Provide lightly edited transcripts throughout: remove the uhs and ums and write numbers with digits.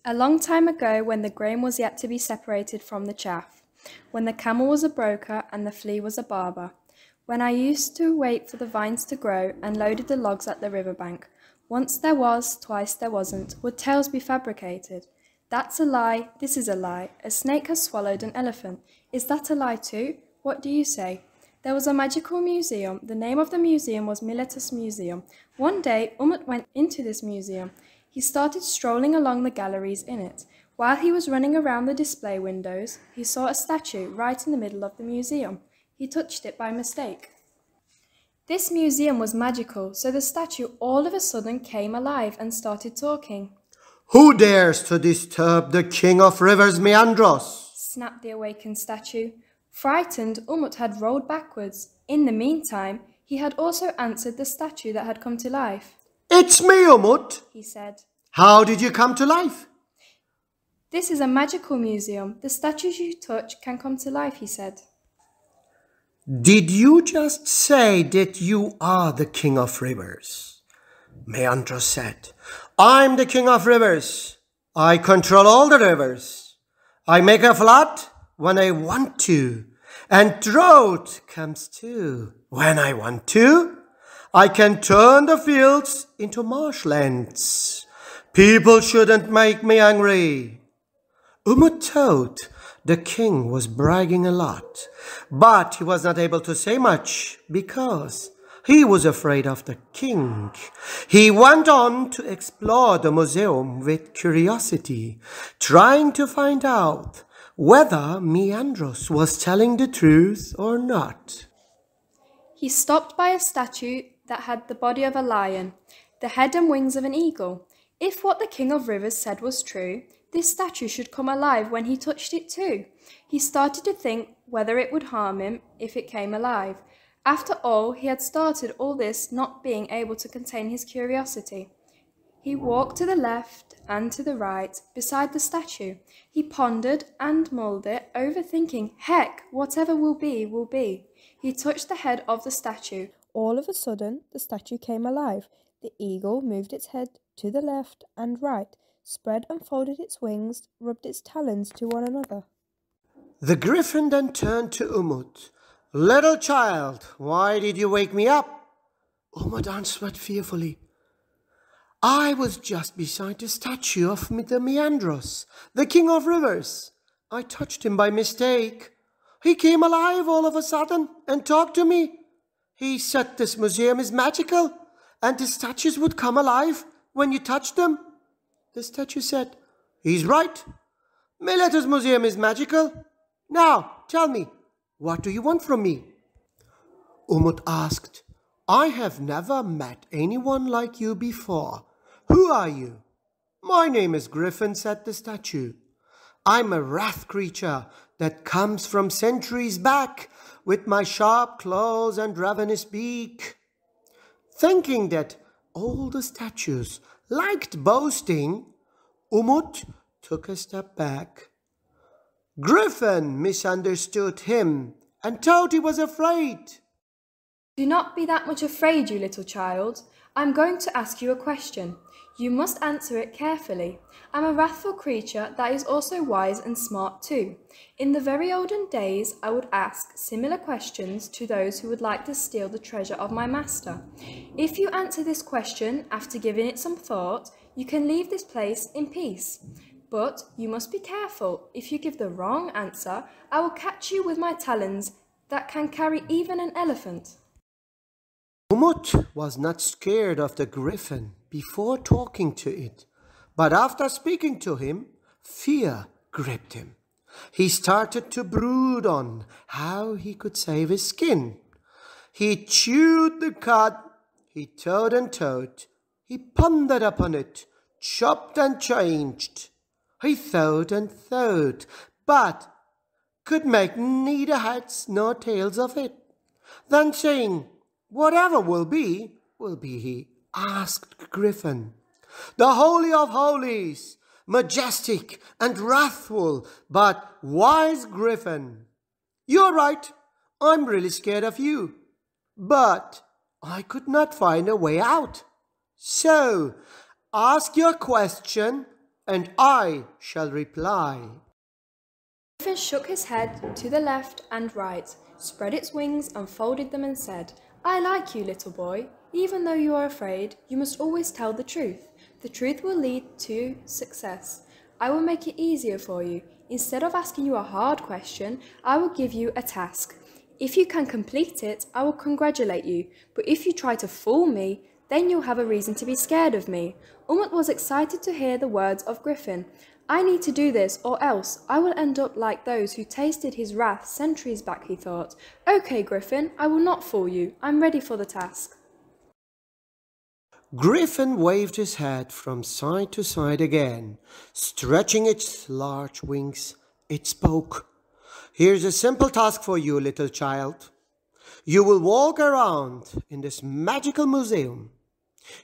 A long time ago, when the grain was yet to be separated from the chaff, when the camel was a broker and the flea was a barber, when I used to wait for the vines to grow and loaded the logs at the riverbank, once there was, twice there wasn't, would tales be fabricated? That's a lie, this is a lie, a snake has swallowed an elephant. Is that a lie too? What do you say? There was a magical museum. The name of the museum was Miletus Museum. One day, Umut went into this museum. He started strolling along the galleries in it. While he was running around the display windows, he saw a statue right in the middle of the museum. He touched it by mistake. This museum was magical, so the statue all of a sudden came alive and started talking. "Who dares to disturb the king of rivers, Meandros?" snapped the awakened statue. Frightened, Umut had rolled backwards. In the meantime, he had also answered the statue that had come to life. "It's me, Umut," he said. "How did you come to life?" "This is a magical museum. The statues you touch can come to life," he said. "Did you just say that you are the king of rivers?" Meandros said. "I'm the king of rivers. I control all the rivers. I make a flood when I want to, and drought comes too when I want to. I can turn the fields into marshlands. People shouldn't make me angry." Umut thought the king was bragging a lot, but he was not able to say much because he was afraid of the king. He went on to explore the museum with curiosity, trying to find out whether Meandros was telling the truth or not. He stopped by a statue that had the body of a lion, the head and wings of an eagle. If what the king of rivers said was true, this statue should come alive when he touched it too. He started to think whether it would harm him if it came alive. After all, he had started all this not being able to contain his curiosity. He walked to the left and to the right beside the statue. He pondered and mulled it over, thinking, heck, whatever will be, will be. He touched the head of the statue. All of a sudden, the statue came alive. The eagle moved its head to the left and right, spread and folded its wings, rubbed its talons to one another. The griffin then turned to Umut. "Little child, why did you wake me up?" Umut answered fearfully. "I was just beside the statue of the Meandros, the king of rivers. I touched him by mistake. He came alive all of a sudden and talked to me. He said this museum is magical and the statues would come alive when you touched them." The statue said, "He's right. Miletus Museum is magical. Now, tell me, what do you want from me?" Umut asked, "I have never met anyone like you before. Who are you?" "My name is Griffin," said the statue. "I'm a wrath creature that comes from centuries back with my sharp claws and ravenous beak." Thinking that all the statues liked boasting, Umut took a step back. Griffin misunderstood him and thought he was afraid. "Do not be that much afraid, you little child. I'm going to ask you a question. You must answer it carefully. I'm a wrathful creature that is also wise and smart too. In the very olden days, I would ask similar questions to those who would like to steal the treasure of my master. If you answer this question after giving it some thought, you can leave this place in peace. But you must be careful. If you give the wrong answer, I will catch you with my talons that can carry even an elephant." Umut was not scared of the griffin before talking to it, but after speaking to him, fear gripped him. He started to brood on how he could save his skin. He chewed the cud, he thought and thought, he pondered upon it, chopped and changed. He thought and thought, but could make neither heads nor tails of it. Then saying, "Whatever will be, he asked Griffin, "The Holy of Holies, majestic and wrathful, but wise Griffin, you're right, I'm really scared of you, but I could not find a way out. So, ask your question and I shall reply. Griffin shook his head to the left and right, spread its wings and folded them and said, I like you, little boy. Even though you are afraid, you must always tell the truth. The truth will lead to success. I will make it easier for you. Instead of asking you a hard question, I will give you a task. If you can complete it, I will congratulate you. But if you try to fool me, then you'll have a reason to be scared of me. Umut was excited to hear the words of Griffin. I need to do this, or else I will end up like those who tasted his wrath centuries back, he thought. Okay, Griffin, I will not fool you. I'm ready for the task. Griffin waved his head from side to side again. Stretching its large wings, it spoke. Here's a simple task for you, little child. You will walk around in this magical museum.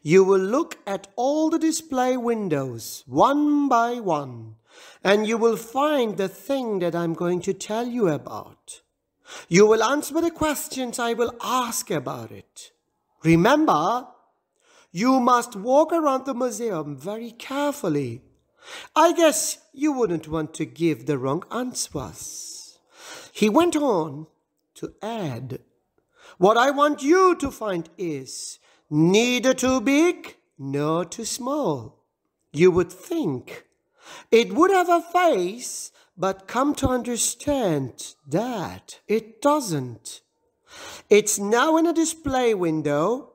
You will look at all the display windows, one by one, and you will find the thing that I'm going to tell you about. You will answer the questions I will ask about it. Remember, you must walk around the museum very carefully. I guess you wouldn't want to give the wrong answers. He went on to add, what I want you to find is neither too big nor too small. You would think it would have a face, but come to understand that it doesn't. It's now in a display window,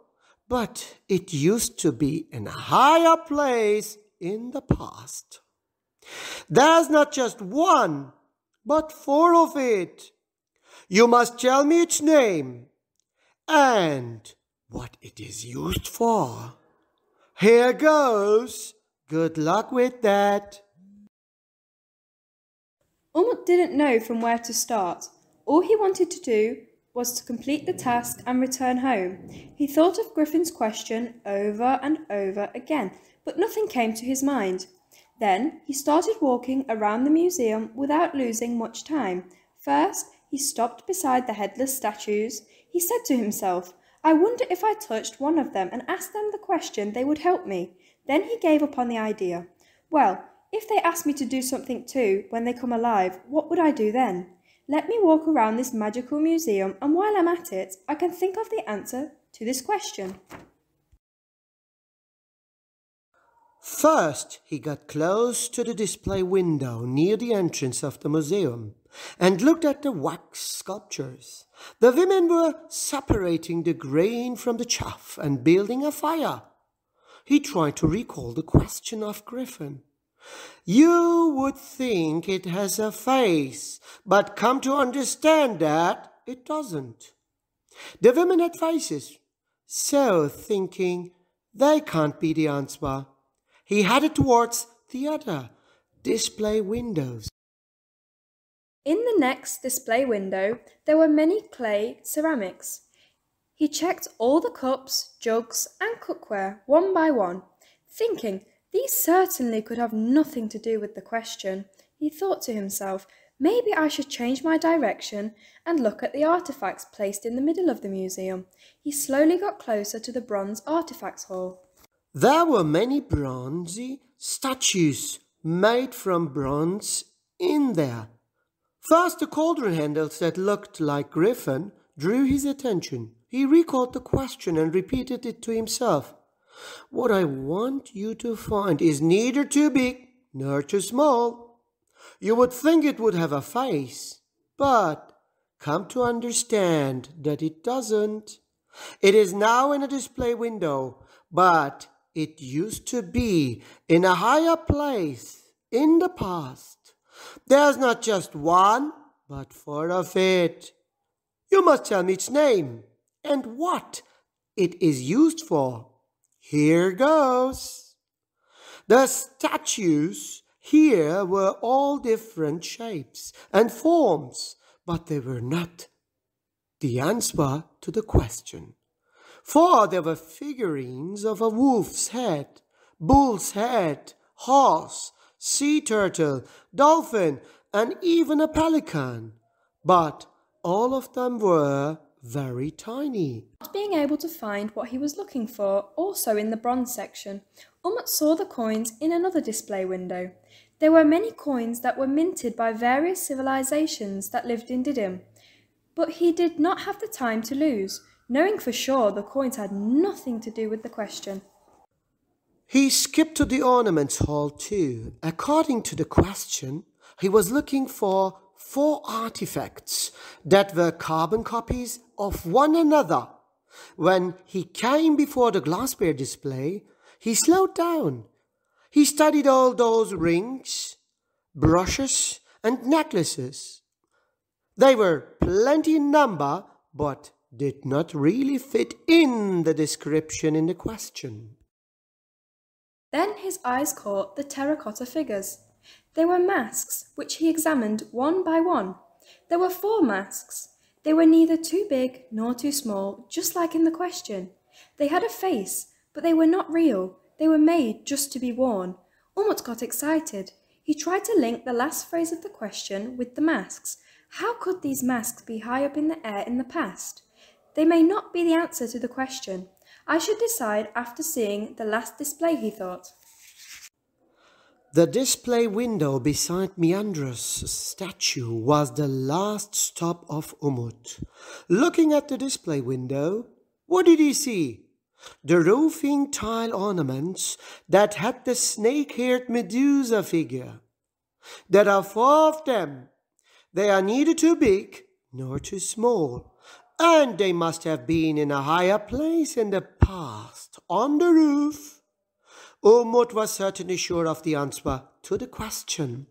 but it used to be in a higher place in the past. There's not just one, but 4 of it. You must tell me its name and what it is used for. Here goes. Good luck with that. Umut didn't know from where to start. All he wanted to do was to complete the task and return home. He thought of Griffin's question over and over again, but nothing came to his mind. Then he started walking around the museum without losing much time. First, he stopped beside the headless statues. He said to himself, I wonder if I touched one of them and asked them the question, they would help me. Then he gave up on the idea. Well, if they asked me to do something too when they come alive, what would I do then? Let me walk around this magical museum, and while I'm at it, I can think of the answer to this question. First, he got close to the display window near the entrance of the museum and looked at the wax sculptures. The women were separating the grain from the chaff and building a fire. He tried to recall the question of Griffin. You would think it has a face, but come to understand that it doesn't. The women had faces, so thinking they can't be the answer, he headed towards the other display windows. In the next display window, there were many clay ceramics. He checked all the cups, jugs, and cookware one by one, thinking these certainly could have nothing to do with the question. He thought to himself, maybe I should change my direction and look at the artifacts placed in the middle of the museum. He slowly got closer to the bronze artifacts hall. There were many bronzy statues made from bronze in there. First, the cauldron handles that looked like Griffin drew his attention. He recalled the question and repeated it to himself. What I want you to find is neither too big nor too small. You would think it would have a face, but come to understand that it doesn't. It is now in a display window, but it used to be in a higher place in the past. There's not just one, but 4 of it. You must tell me its name and what it is used for. Here goes. The statues here were all different shapes and forms, but they were not the answer to the question. For there were figurines of a wolf's head, bull's head, horse, sea turtle, dolphin, and even a pelican. But all of them were very tiny. Not being able to find what he was looking for, also in the bronze section, Umut saw the coins in another display window. There were many coins that were minted by various civilizations that lived in Didim, but he did not have the time to lose, knowing for sure the coins had nothing to do with the question. He skipped to the ornaments hall too. According to the question, he was looking for 4 artifacts that were carbon copies of one another. When he came before the glassware display, he slowed down. He studied all those rings, brushes, and necklaces. They were plenty in number, but did not really fit in the description in the question. Then his eyes caught the terracotta figures. They were masks, which he examined one by one. There were 4 masks. They were neither too big nor too small, just like in the question. They had a face, but they were not real. They were made just to be worn. Umut got excited. He tried to link the last phrase of the question with the masks. How could these masks be high up in the air in the past? They may not be the answer to the question. I should decide after seeing the last display, he thought. The display window beside Meandra's statue was the last stop of Umut. Looking at the display window, what did he see? The roofing tile ornaments that had the snake-haired Medusa figure. There are 4 of them. They are neither too big nor too small, and they must have been in a higher place in the past, on the roof. Umut was certainly sure of the answer to the question.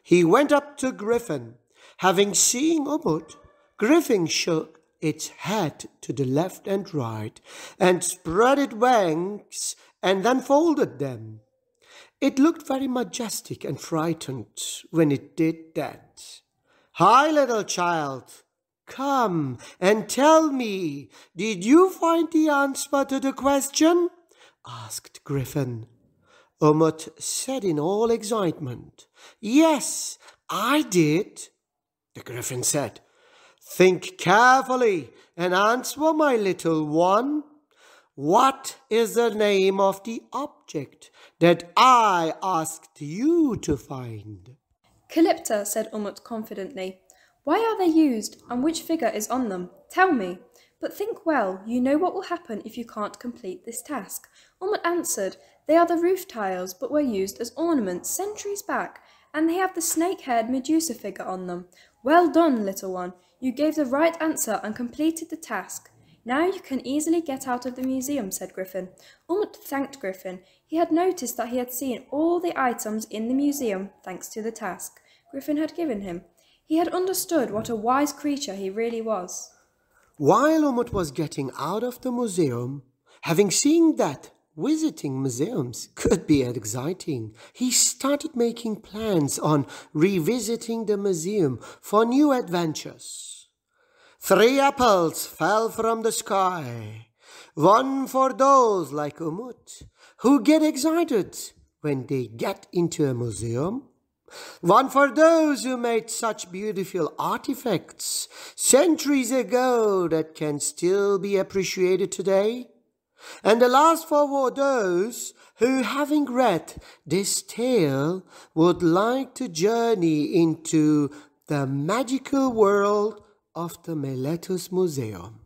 He went up to Griffin. Having seen Umut, Griffin shook its head to the left and right, and spread its wings, and then folded them. It looked very majestic and frightened when it did that. "Hi, little child. Come and tell me, did you find the answer to the question?" asked Griffin. Umut said in all excitement, "Yes, I did." The Griffin said, "Think carefully and answer, my little one. What is the name of the object that I asked you to find?" Calypta, said Umut confidently. "Why are they used, and which figure is on them? Tell me. But think well, you know what will happen if you can't complete this task." Umut answered, "They are the roof tiles, but were used as ornaments centuries back, and they have the snake-haired Medusa figure on them. Well done, little one. You gave the right answer and completed the task. Now you can easily get out of the museum," said Griffin. Umut thanked Griffin. He had noticed that he had seen all the items in the museum thanks to the task Griffin had given him. He had understood what a wise creature he really was. While Umut was getting out of the museum, having seen that visiting museums could be exciting, he started making plans on revisiting the museum for new adventures. 3 apples fell from the sky, one for those like Umut who get excited when they get into a museum, one for those who made such beautiful artifacts centuries ago that can still be appreciated today, and the last for those who, having read this tale, would like to journey into the magical world of the Miletus Museum.